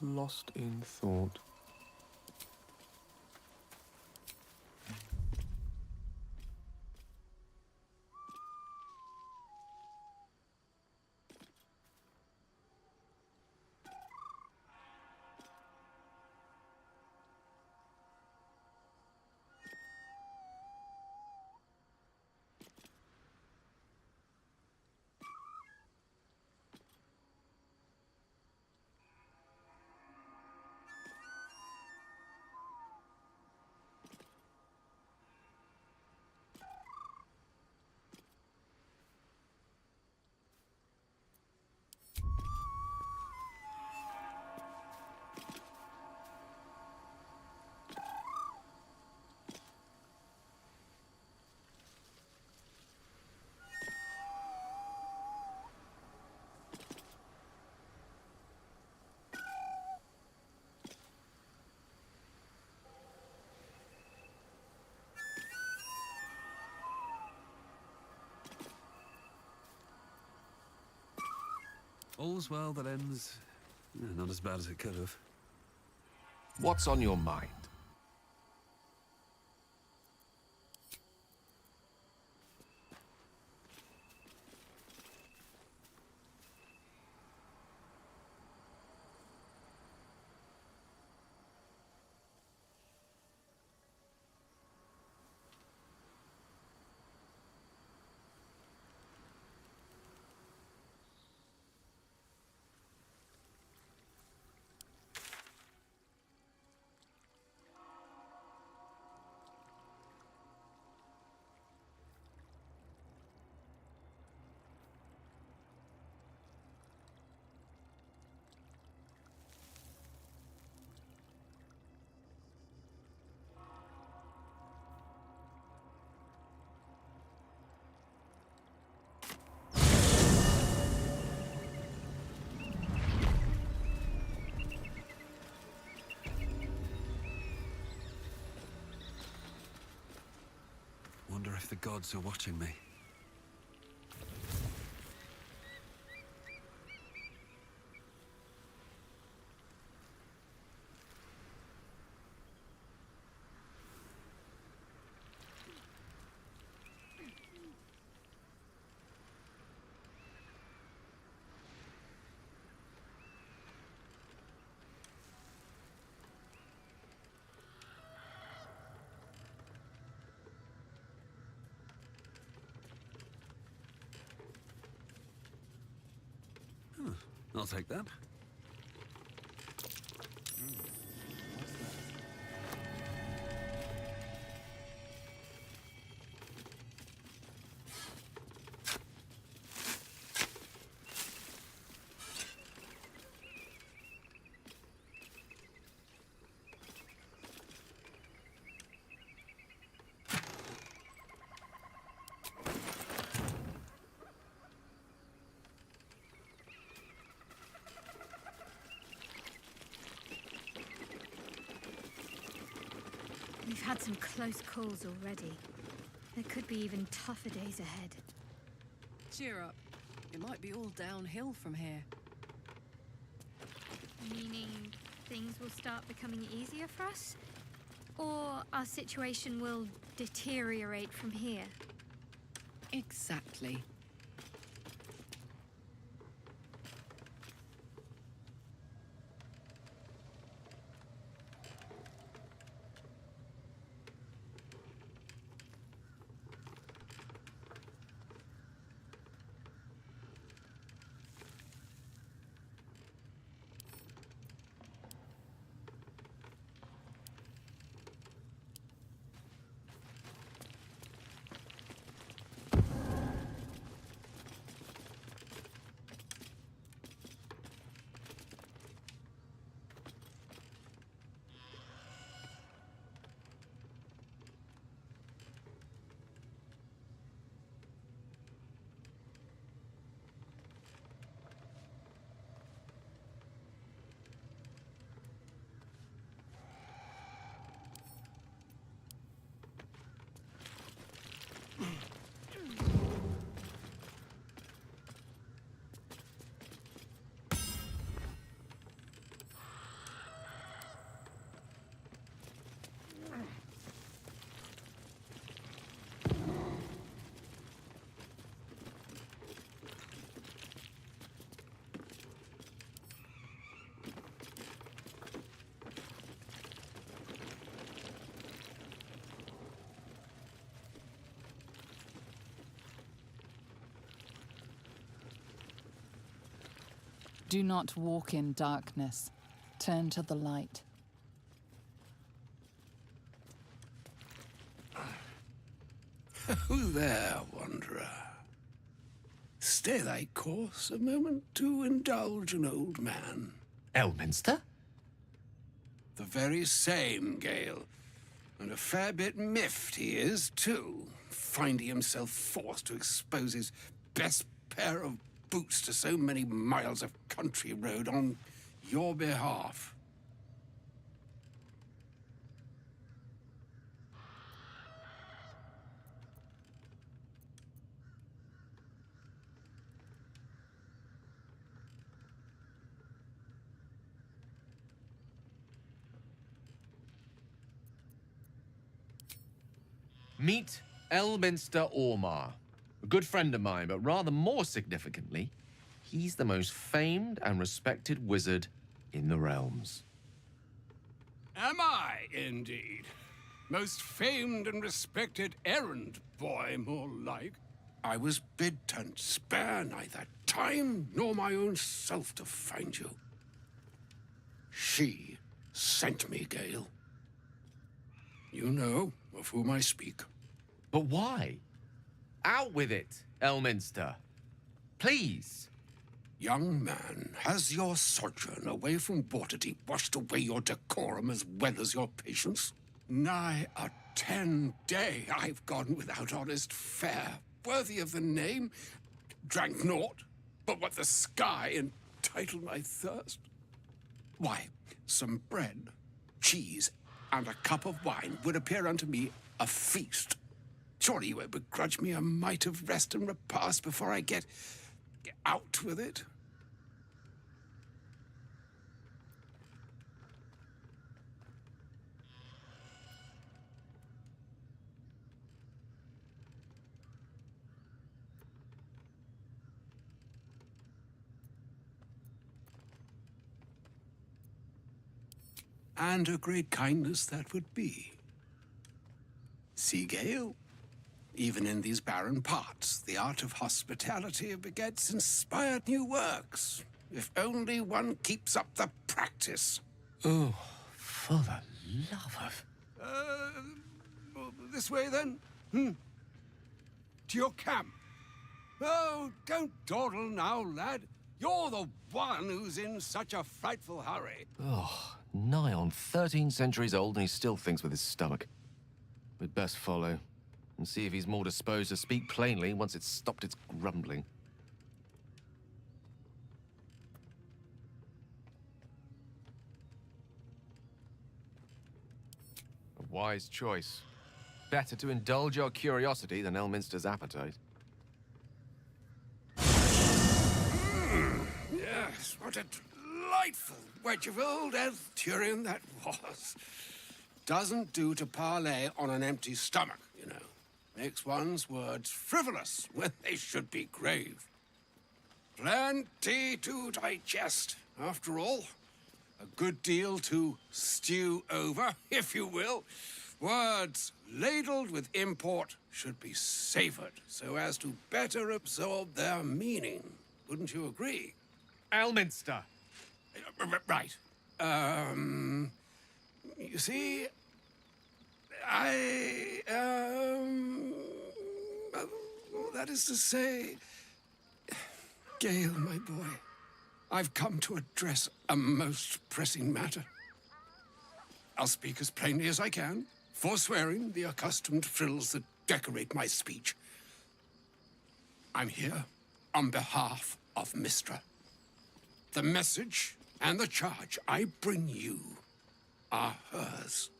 Lost in thought. All's well that ends not as bad as it could have. What's on your mind? Wonder if the gods are watching me. I'll take that. We've had some close calls already. There could be even tougher days ahead. Cheer up. It might be all downhill from here. Meaning things will start becoming easier for us? Or our situation will deteriorate from here? Exactly. Do not walk in darkness. Turn to the light. Oh there, wanderer. Stay thy course a moment to indulge an old man. Elminster? The very same, Gale. And a fair bit miffed he is, too, finding himself forced to expose his best pair of boots to so many miles of country road on your behalf. Meet Elminster Ormar. A good friend of mine, but rather more significantly, he's the most famed and respected wizard in the realms. Am I, indeed? Most famed and respected errand boy, more like. I was bid to spare neither time nor my own self to find you. She sent me, Gale. You know of whom I speak. But why? Out with it, Elminster. Please. Young man, has your sojourn away from Waterdeep washed away your decorum as well as your patience? Nigh a 10-day I've gone without honest fare, worthy of the name. Drank naught but what the sky entitled my thirst. Why, some bread, cheese, and a cup of wine would appear unto me a feast. Surely you won't begrudge me a mite of rest and repast before I get out with it? And a great kindness that would be. See, Gale, even in these barren parts, the art of hospitality begets inspired new works, if only one keeps up the practice. Oh, for the love of... This way, then? To your camp. Oh, don't dawdle now, lad. You're the one who's in such a frightful hurry. Oh, nigh on 13 centuries old and he still thinks with his stomach. We'd best follow and see if he's more disposed to speak plainly once it's stopped its grumbling. A wise choice. Better to indulge your curiosity than Elminster's appetite. Yes, what a delightful wedge of old Elturian that was. Doesn't do to parley on an empty stomach, you know. Makes one's words frivolous when they should be grave. Plenty to digest, after all. A good deal to stew over, if you will. Words ladled with import should be savored so as to better absorb their meaning. Wouldn't you agree? Elminster! Right. You see, that is to say, Gale, my boy, I've come to address a most pressing matter. I'll speak as plainly as I can, forswearing the accustomed frills that decorate my speech. I'm here on behalf of Mistra. The message and the charge I bring you are hers.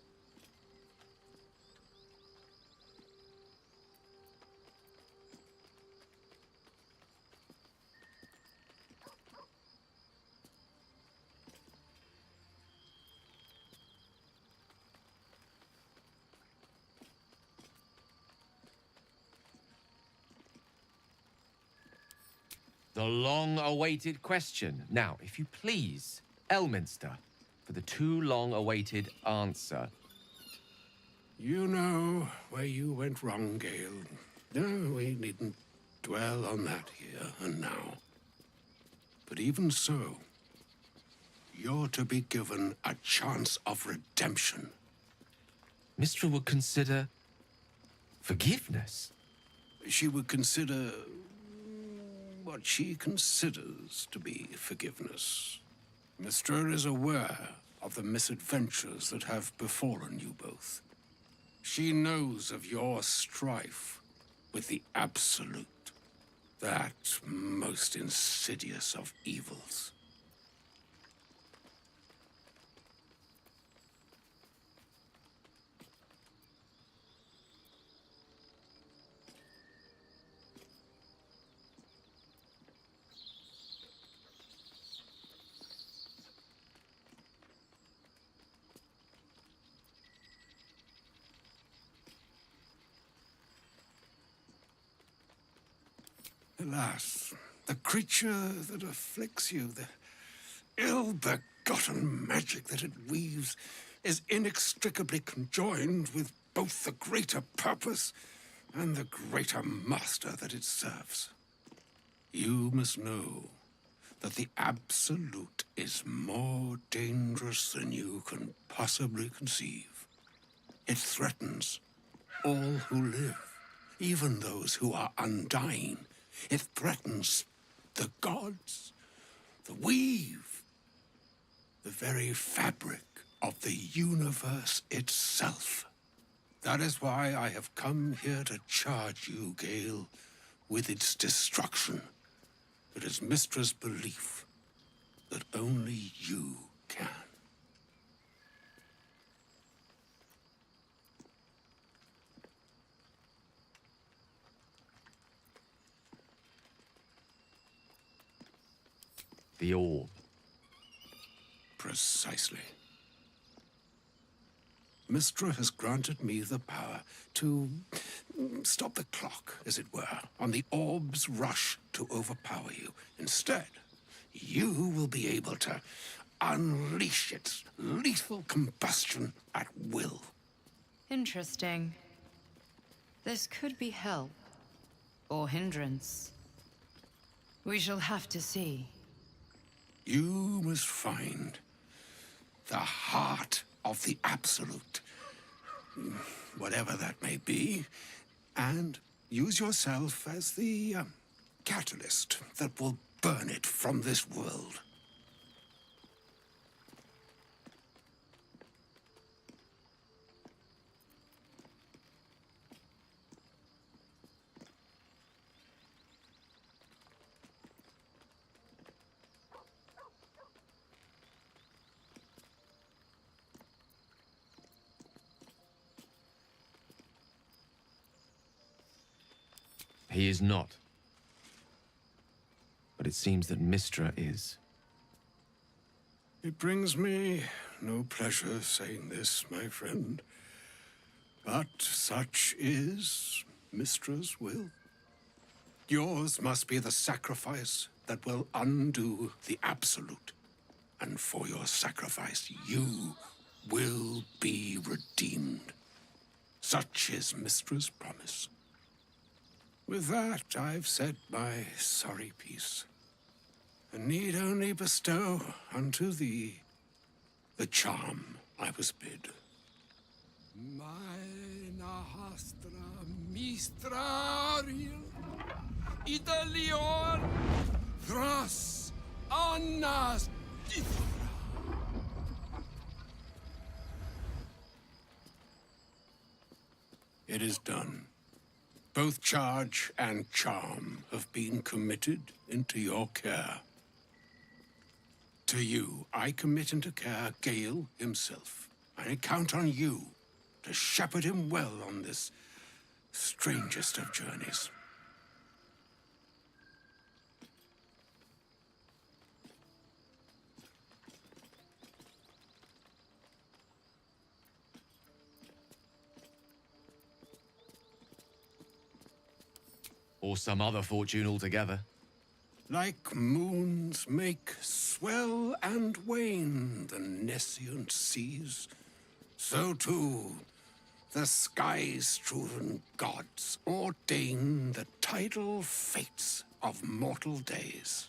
The long-awaited question. Now, if you please, Elminster, for the too long-awaited answer. You know where you went wrong, Gale. No, we needn't dwell on that here and now. But even so, you're to be given a chance of redemption. Mistra would consider forgiveness. She would consider what she considers to be forgiveness. Mistra is aware of the misadventures that have befallen you both. She knows of your strife with the Absolute, that most insidious of evils. Alas, the creature that afflicts you, the ill-begotten magic that it weaves, is inextricably conjoined with both the greater purpose and the greater master that it serves. You must know that the Absolute is more dangerous than you can possibly conceive. It threatens all who live, even those who are undying. It threatens the gods, the weave, the very fabric of the universe itself. That is why I have come here to charge you, Gale, with its destruction. It is Mistra's belief that only you can. The orb. Precisely. Mistra has granted me the power to stop the clock, as it were, on the orb's rush to overpower you. Instead, you will be able to unleash its lethal combustion at will. Interesting. This could be help. Or hindrance. We shall have to see. You must find the heart of the Absolute, whatever that may be, and use yourself as the catalyst that will burn it from this world. He is not. But it seems that Mistra is. It brings me no pleasure saying this, my friend, but such is Mistra's will. Yours must be the sacrifice that will undo the Absolute, and for your sacrifice you will be redeemed. Such is Mistra's promise. With that, I've said my sorry piece, and need only bestow unto thee the charm I was bid. Maena hastra mistraril idalion thras annas dithra. It is done. Both charge and charm have been committed into your care. To you, I commit into care Gale himself. I count on you to shepherd him well on this strangest of journeys. Or some other fortune altogether. Like moons make swell and wane the nescient seas, so too the sky-strewn gods ordain the tidal fates of mortal days.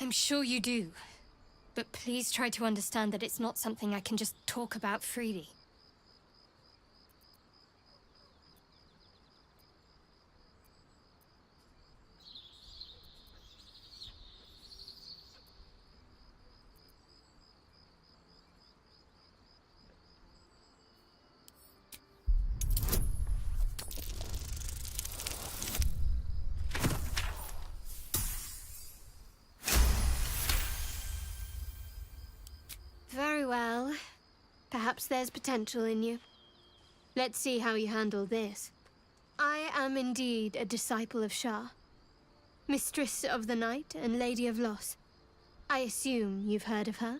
I'm sure you do. But please try to understand that it's not something I can just talk about freely. Very well. Perhaps there's potential in you. Let's see how you handle this. I am indeed a disciple of Shah, Mistress of the Night and Lady of Loss. I assume you've heard of her?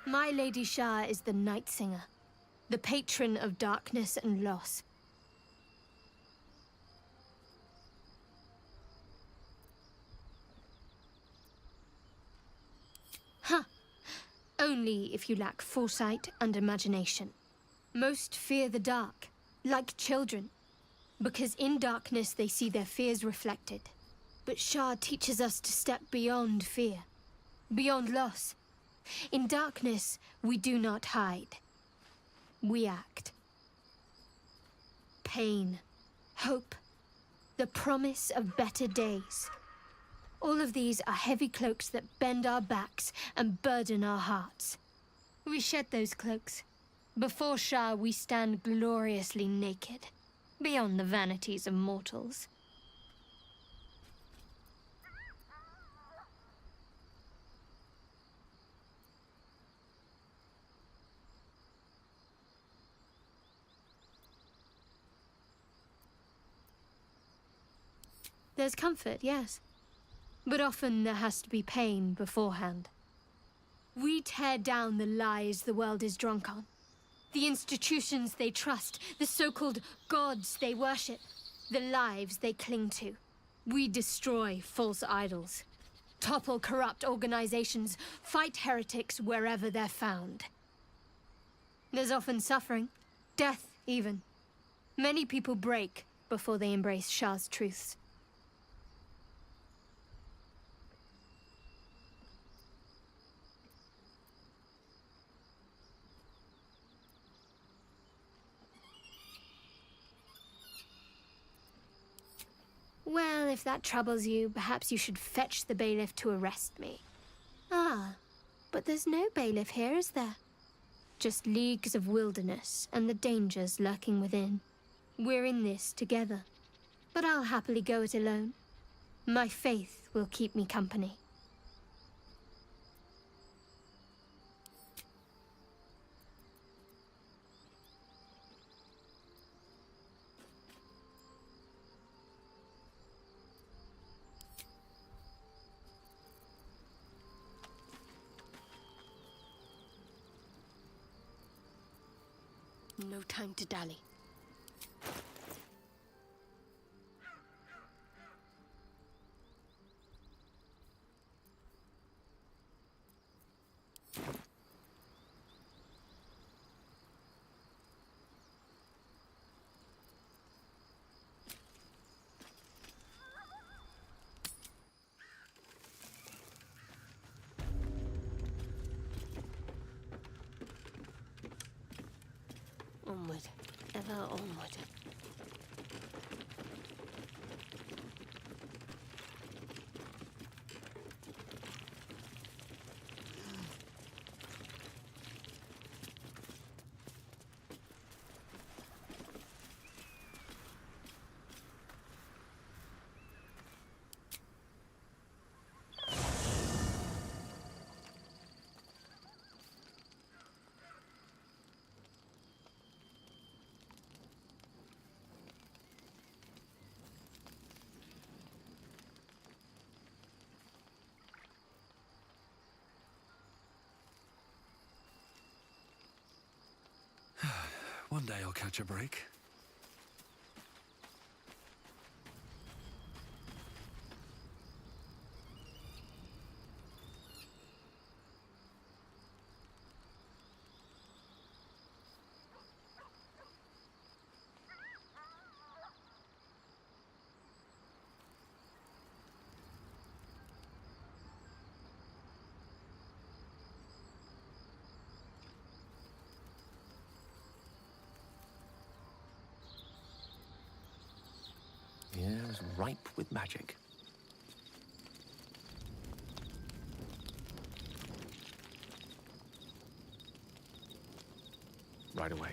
My Lady Shah is the Night Singer, the patron of darkness and loss. Huh. Only if you lack foresight and imagination. Most fear the dark, like children, because in darkness they see their fears reflected. But Shah teaches us to step beyond fear, beyond loss. In darkness, we do not hide. We act. Pain, hope, the promise of better days. All of these are heavy cloaks that bend our backs and burden our hearts. We shed those cloaks. Before Shah, we stand gloriously naked, beyond the vanities of mortals. There's comfort, yes. But often there has to be pain beforehand. We tear down the lies the world is drunk on. The institutions they trust, the so-called gods they worship, the lives they cling to. We destroy false idols, topple corrupt organizations, fight heretics wherever they're found. There's often suffering, death even. Many people break before they embrace Shah's truths. Well, if that troubles you, perhaps you should fetch the bailiff to arrest me. Ah, but there's no bailiff here, is there? Just leagues of wilderness and the dangers lurking within. We're in this together, but I'll happily go it alone. My faith will keep me company. No time to dally. Onward, ever onward. One day I'll catch a break. The air is ripe with magic. Right away.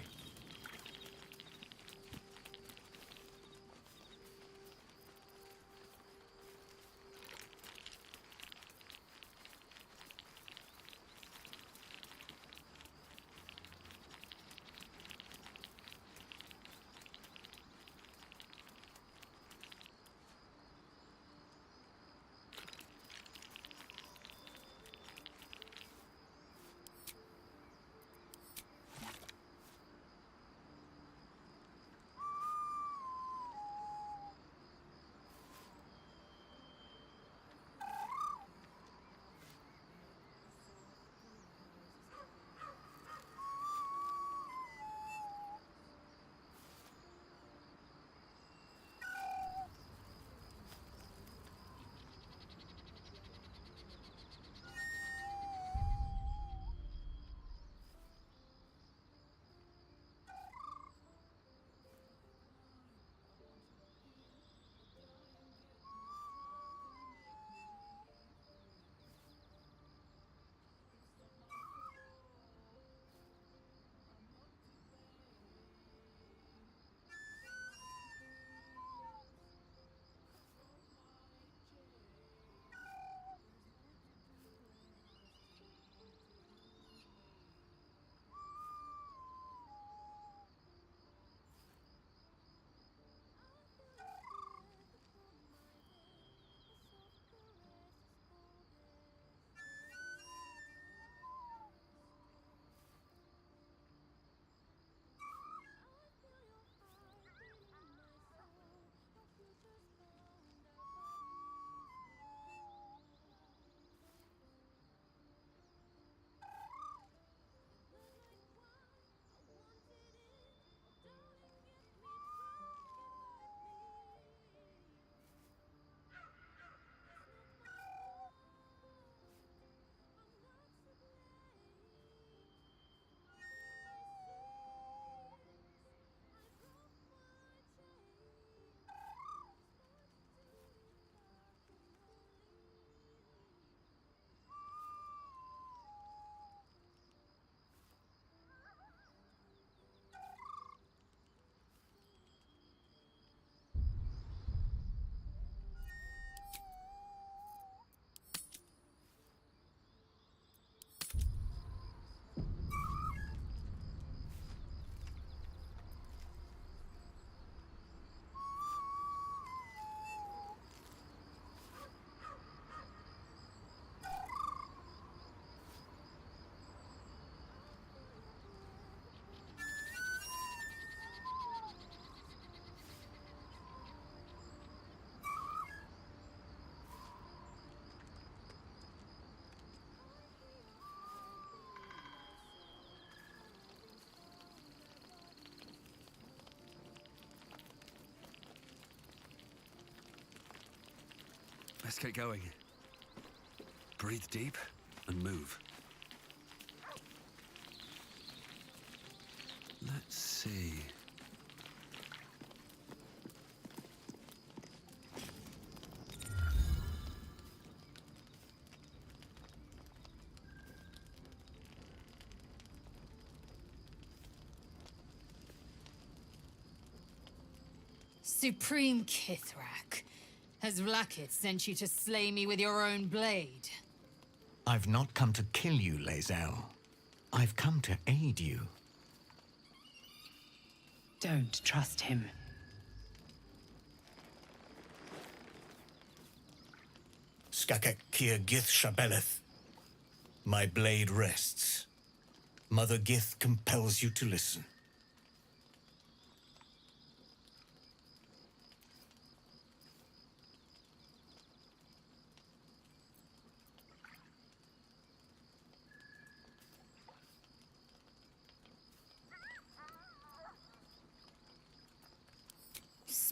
Let's get going. Breathe deep and move. Let's see. Supreme Kithrak, has Vlakith sent you to slay me with your own blade? I've not come to kill you, Lae'zel. I've come to aid you. Don't trust him. Skakek Kier Gith Shabeleth. My blade rests. Mother Gith compels you to listen.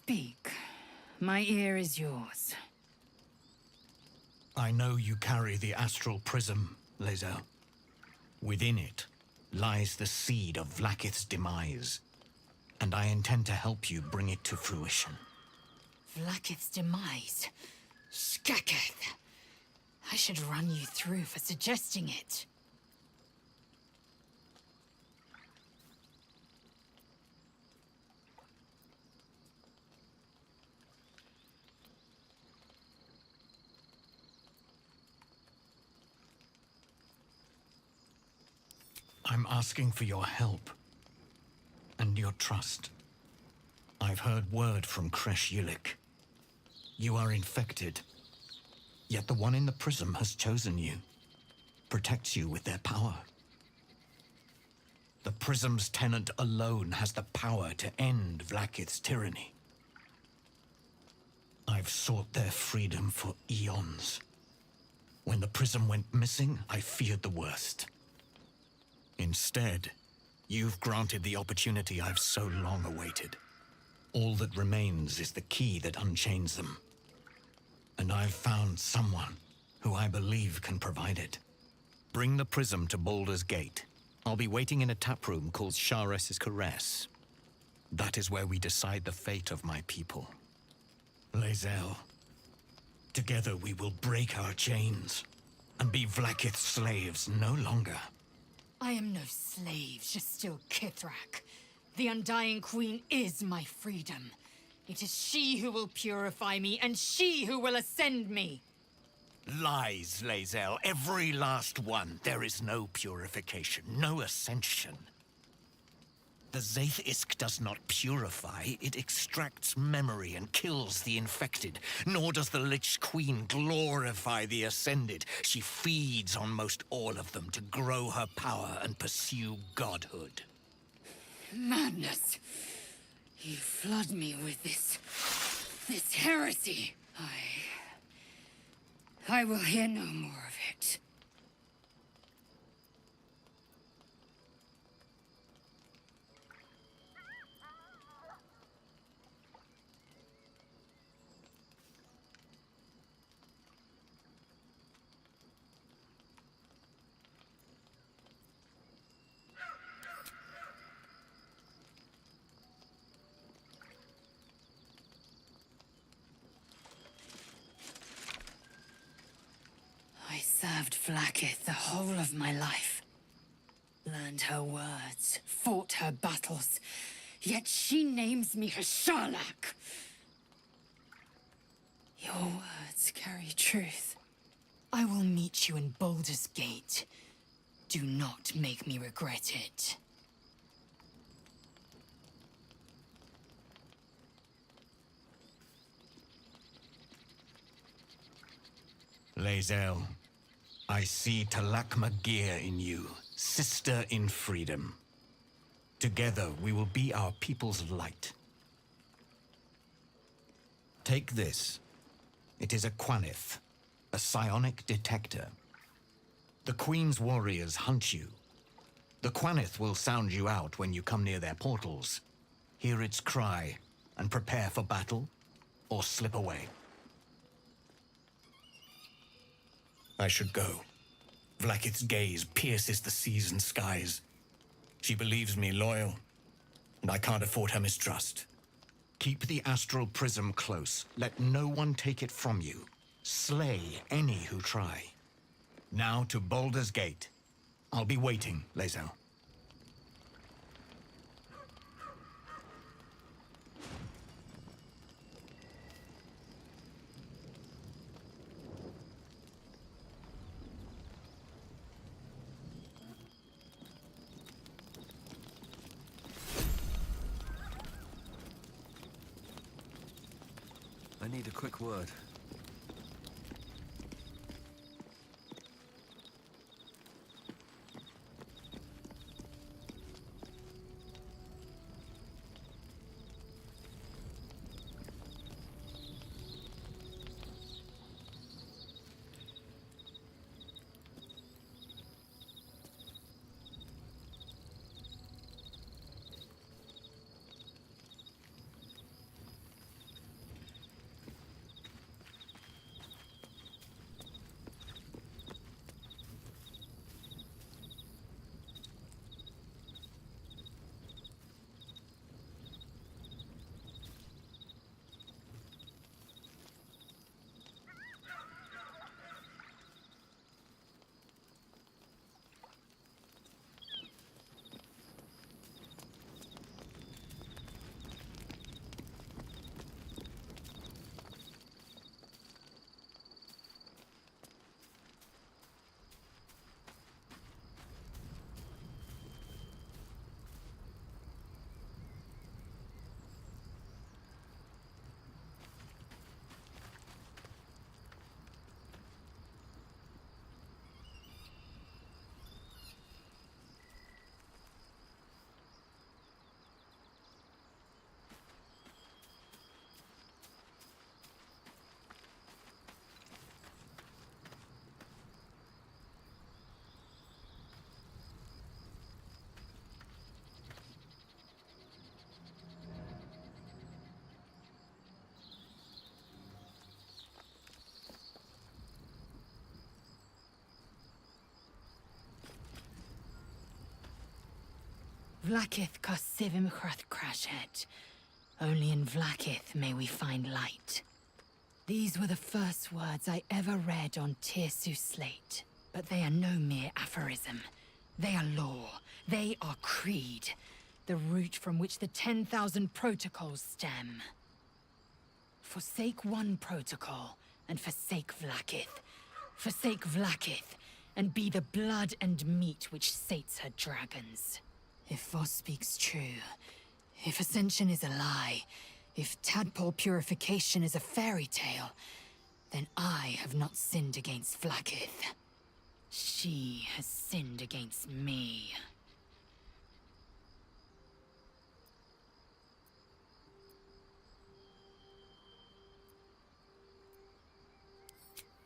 Speak. My ear is yours. I know you carry the astral prism, Lae'zel. Within it lies the seed of Vlaakith's demise, and I intend to help you bring it to fruition. Vlaakith's demise? Skaketh! I should run you through for suggesting it. I'm asking for your help and your trust. I've heard word from Kresh Yulik. You are infected, yet the one in the prism has chosen you, protects you with their power. The prism's tenant alone has the power to end Vlaakith's tyranny. I've sought their freedom for eons. When the prism went missing, I feared the worst. Instead, you've granted the opportunity I've so long awaited. All that remains is the key that unchains them. And I've found someone who I believe can provide it. Bring the prism to Baldur's Gate. I'll be waiting in a taproom called Shares's Caress. That is where we decide the fate of my people. Lae'zel, together we will break our chains and be Vlaakith's slaves no longer. I am no slave, Jastil Kithrak. The Undying Queen is my freedom. It is she who will purify me, and she who will ascend me. Lies, Lae'zel, every last one. There is no purification, no ascension. The Zaith Isk does not purify, it extracts memory and kills the infected. Nor does the Lich Queen glorify the ascended. She feeds on most all of them to grow her power and pursue godhood. Madness! You flood me with this heresy. I will hear no more of it. I served Vlaakith the whole of my life. Learned her words, fought her battles, yet she names me her Sharlak. Your words carry truth. I will meet you in Baldur's Gate. Do not make me regret it. Lae'zel, I see Talakma Gear in you, sister in freedom. Together we will be our people's light. Take this. It is a Quanith, a psionic detector. The Queen's warriors hunt you. The Quanith will sound you out when you come near their portals. Hear its cry and prepare for battle, or slip away. I should go. Vlaakith's gaze pierces the seas and skies. She believes me loyal, and I can't afford her mistrust. Keep the astral prism close. Let no one take it from you. Slay any who try. Now to Baldur's Gate. I'll be waiting, Lae'zel. I need a quick word. Vlakith Karsivim Hrath Crashhead. Only in Vlakith may we find light. These were the first words I ever read on Tirsu slate. But they are no mere aphorism. They are law. They are creed. The root from which the 10,000 protocols stem. Forsake one protocol, and forsake Vlakith. Forsake Vlakith, and be the blood and meat which sates her dragons. If Voss speaks true, if Ascension is a lie, if tadpole purification is a fairy tale, then I have not sinned against Vlakith. She has sinned against me.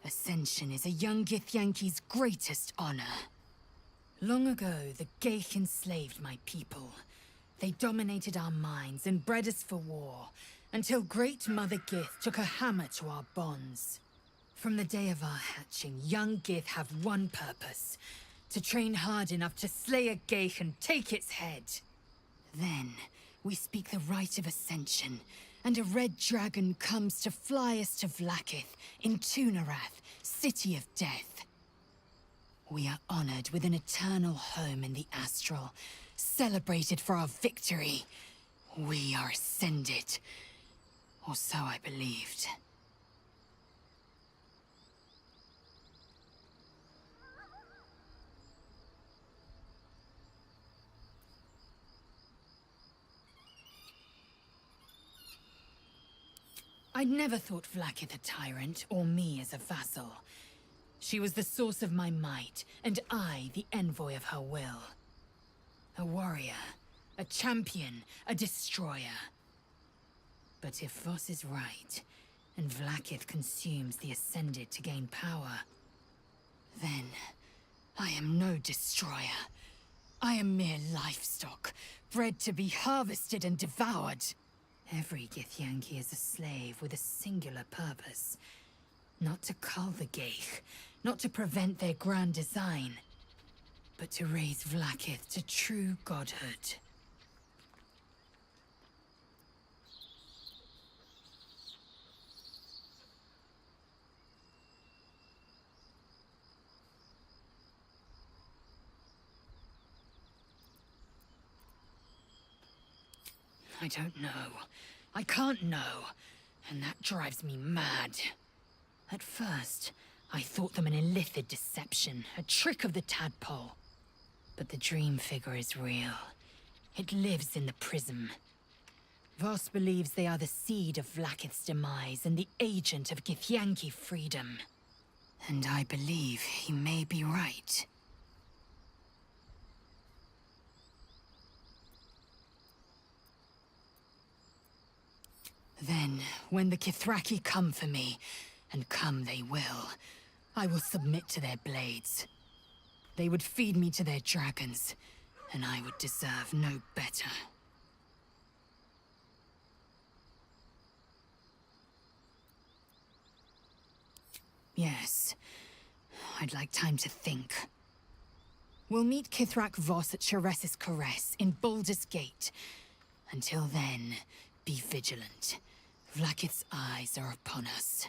Ascension is a young Githyanki's greatest honor. Long ago, the Geich enslaved my people. They dominated our minds and bred us for war, until Great Mother Gith took a hammer to our bonds. From the day of our hatching, young Gith have one purpose: to train hard enough to slay a Geich and take its head. Then, we speak the rite of Ascension, and a red dragon comes to fly us to Vlakith, in Tunarath, City of Death. We are honored with an eternal home in the Astral, celebrated for our victory. We are ascended. Or so I believed. I'd never thought Vlakith a tyrant, or me as a vassal. She was the source of my might, and I the envoy of her will. A warrior, a champion, a destroyer. But if Voss is right, and Vlakith consumes the Ascended to gain power, then I am no destroyer. I am mere livestock, bred to be harvested and devoured. Every Githyanki is a slave with a singular purpose. Not to cull the Geich, not to prevent their grand design, but to raise Vlakith to true godhood. I don't know. I can't know. And that drives me mad. At first, I thought them an illithid deception, a trick of the tadpole. But the dream figure is real. It lives in the prism. Voss believes they are the seed of Vlakith's demise and the agent of Githyanki freedom. And I believe he may be right. Then, when the Kithraki come for me, and come they will, I will submit to their blades. They would feed me to their dragons, and I would deserve no better. Yes, I'd like time to think. We'll meet Kithrak Voss at Sheres's Caress in Baldur's Gate. Until then, be vigilant. Vlakith's eyes are upon us.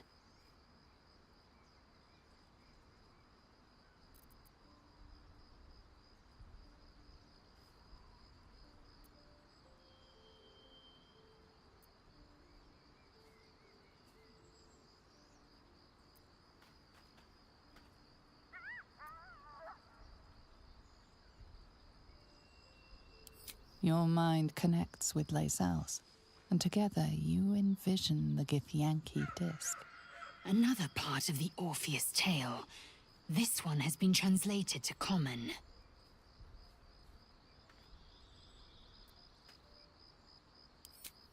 Your mind connects with Lae'zel's, and together you envision the Githyanki disc. Another part of the Orpheus tale. This one has been translated to Common.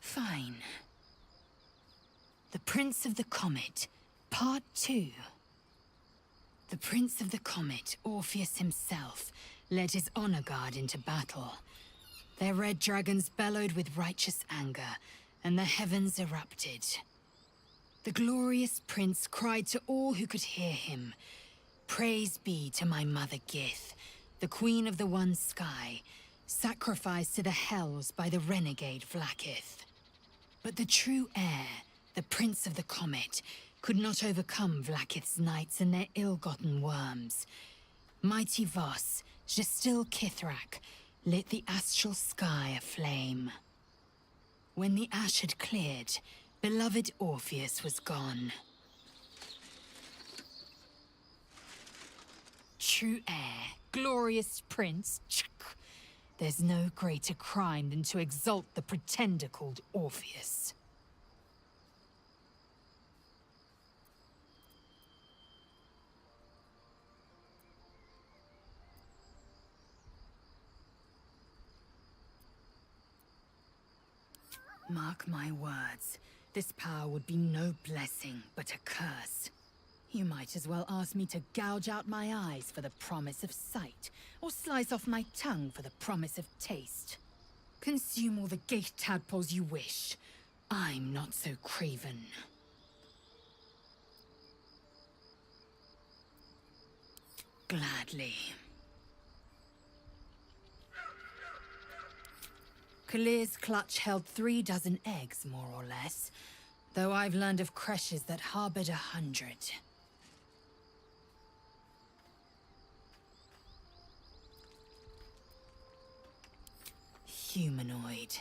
Fine. The Prince of the Comet, Part 2. The Prince of the Comet, Orpheus himself, led his honor guard into battle. Their red dragons bellowed with righteous anger, and the heavens erupted. The glorious prince cried to all who could hear him, "Praise be to my mother Gith, the queen of the one sky. sacrificed to the Hells by the renegade Vlaakith. But the true heir, the Prince of the Comet, could not overcome Vlaakith's knights and their ill-gotten worms. Mighty Voss, Gestil Kithrak, lit the astral sky aflame. When the ash had cleared, beloved Orpheus was gone. True heir, glorious prince, there's no greater crime than to exalt the pretender called Orpheus. Mark my words, this power would be no blessing, but a curse. You might as well ask me to gouge out my eyes for the promise of sight, or slice off my tongue for the promise of taste. Consume all the gate tadpoles you wish. I'm not so craven. Gladly. Kalir's clutch held 36 eggs, more or less, though I've learned of creches that harbored 100. Humanoid.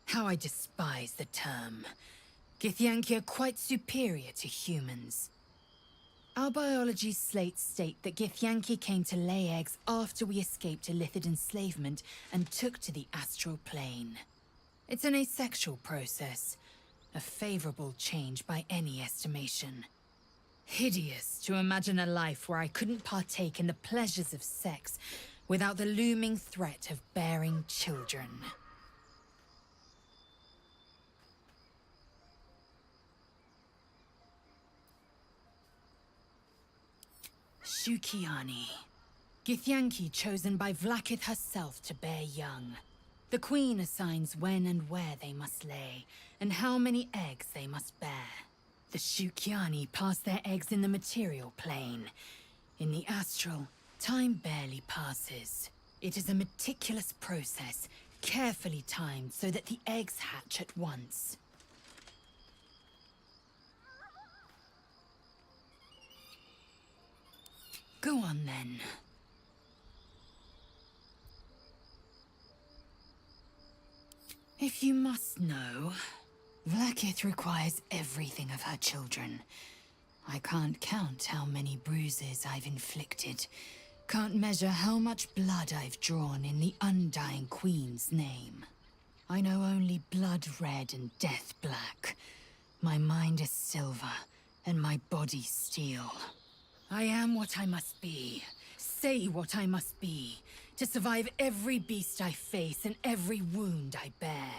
How I despise the term. Githyanki are quite superior to humans. Our biology slates state that Githyanki came to lay eggs after we escaped Illithid enslavement and took to the astral plane. It's an asexual process, a favorable change by any estimation. Hideous to imagine a life where I couldn't partake in the pleasures of sex without the looming threat of bearing children. Shukiani. Githyanki chosen by Vlaakith herself to bear young. The Queen assigns when and where they must lay, and how many eggs they must bear. The Shukiani pass their eggs in the material plane. In the astral, time barely passes. It is a meticulous process, carefully timed so that the eggs hatch at once. Go on, then. If you must know, Vlaakith requires everything of her children. I can't count how many bruises I've inflicted. Can't measure how much blood I've drawn in the Undying Queen's name. I know only blood red and death black. My mind is silver, and my body steel. I am what I must be, say what I must be, to survive every beast I face and every wound I bear.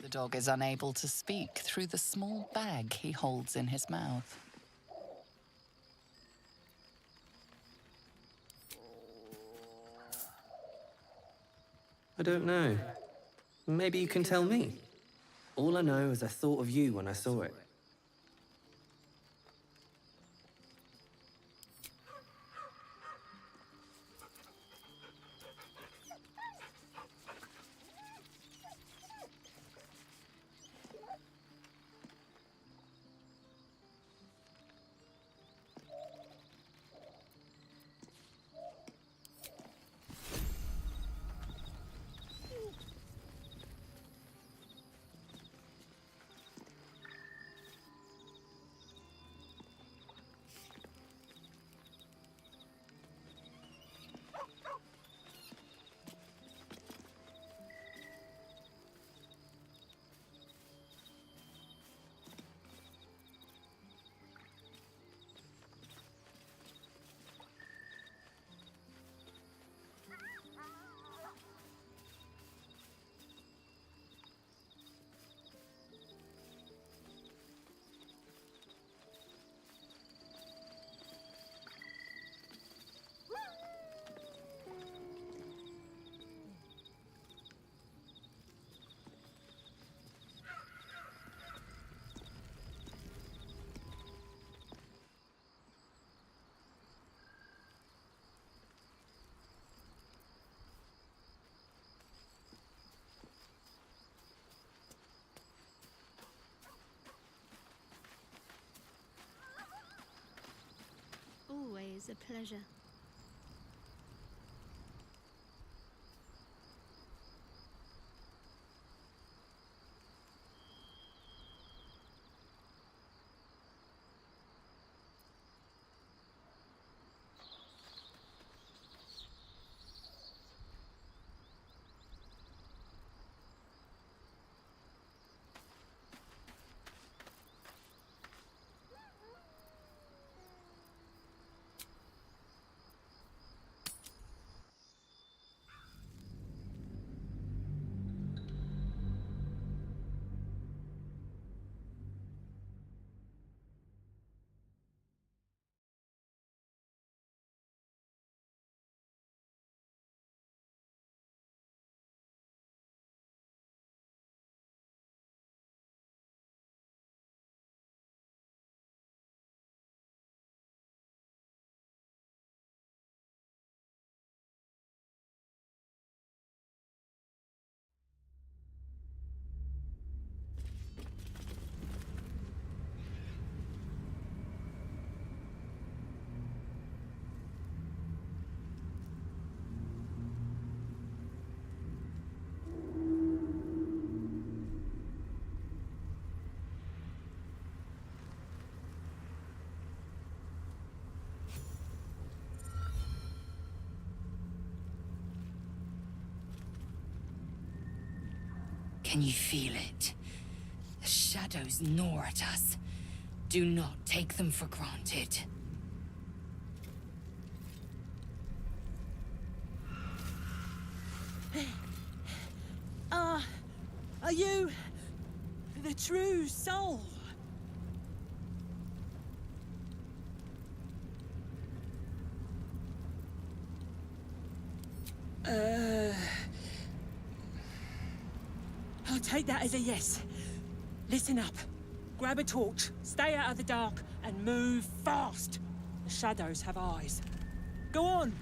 The dog is unable to speak through the small bag he holds in his mouth. I don't know. Maybe you can tell me. All I know is I thought of you when I saw it. Always a pleasure. Can you feel it? The shadows gnaw at us. Do not take them for granted. Are you the true soul? I'll take that as a yes. Listen up. Grab a torch, stay out of the dark, and move fast. The shadows have eyes. Go on!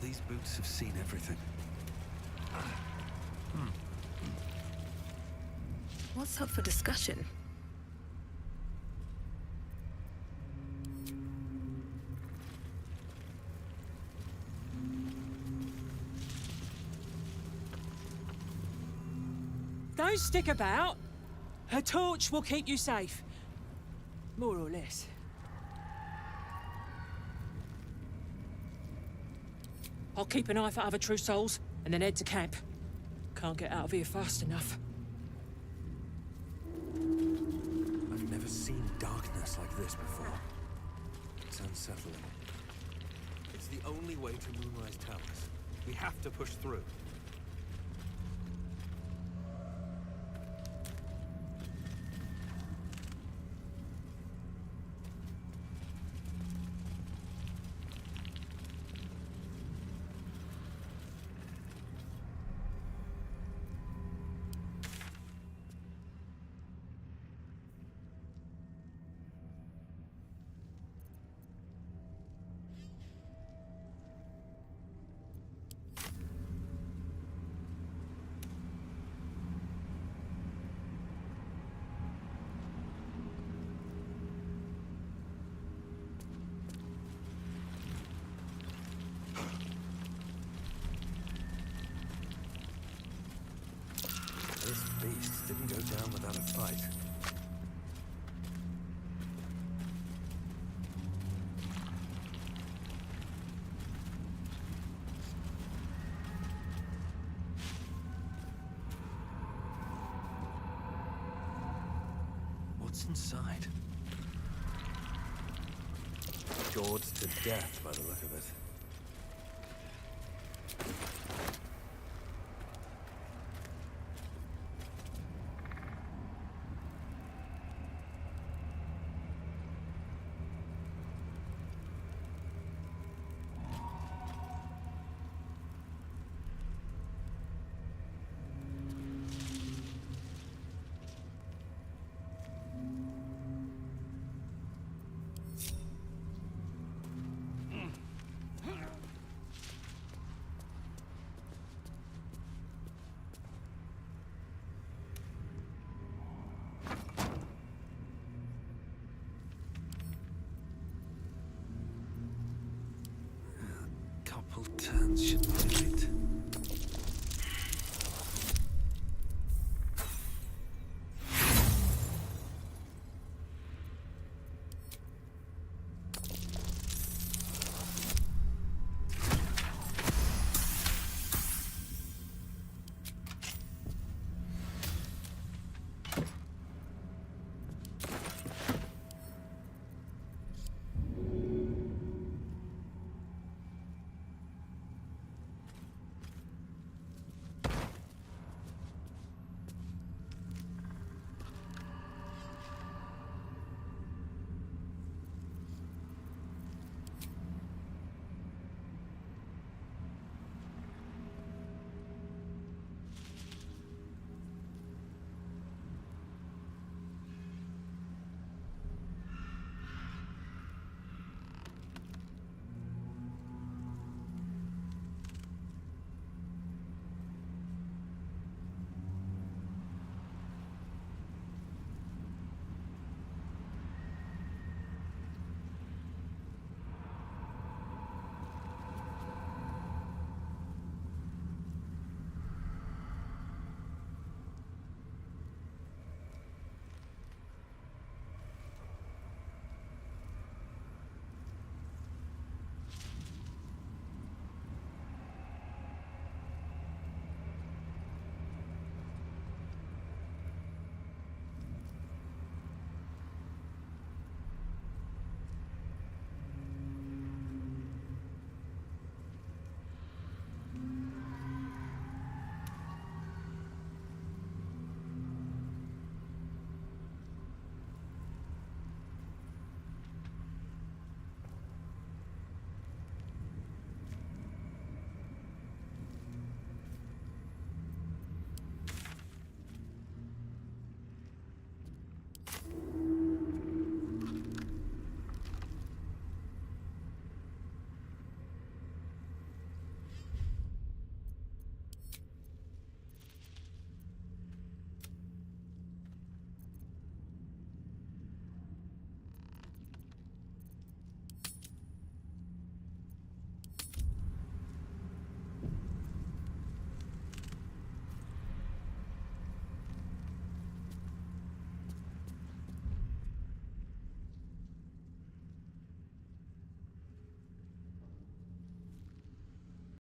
These boots have seen everything. What's up for discussion? Don't stick about. Her torch will keep you safe. More or less. I'll keep an eye for other true souls, and then head to camp. Can't get out of here fast enough. I've never seen darkness like this before. It's unsettling. It's the only way to Moonrise Towers. We have to push through. This beast didn't go down without a fight. What's inside? Gored to death by the look of it. Turns shouldn't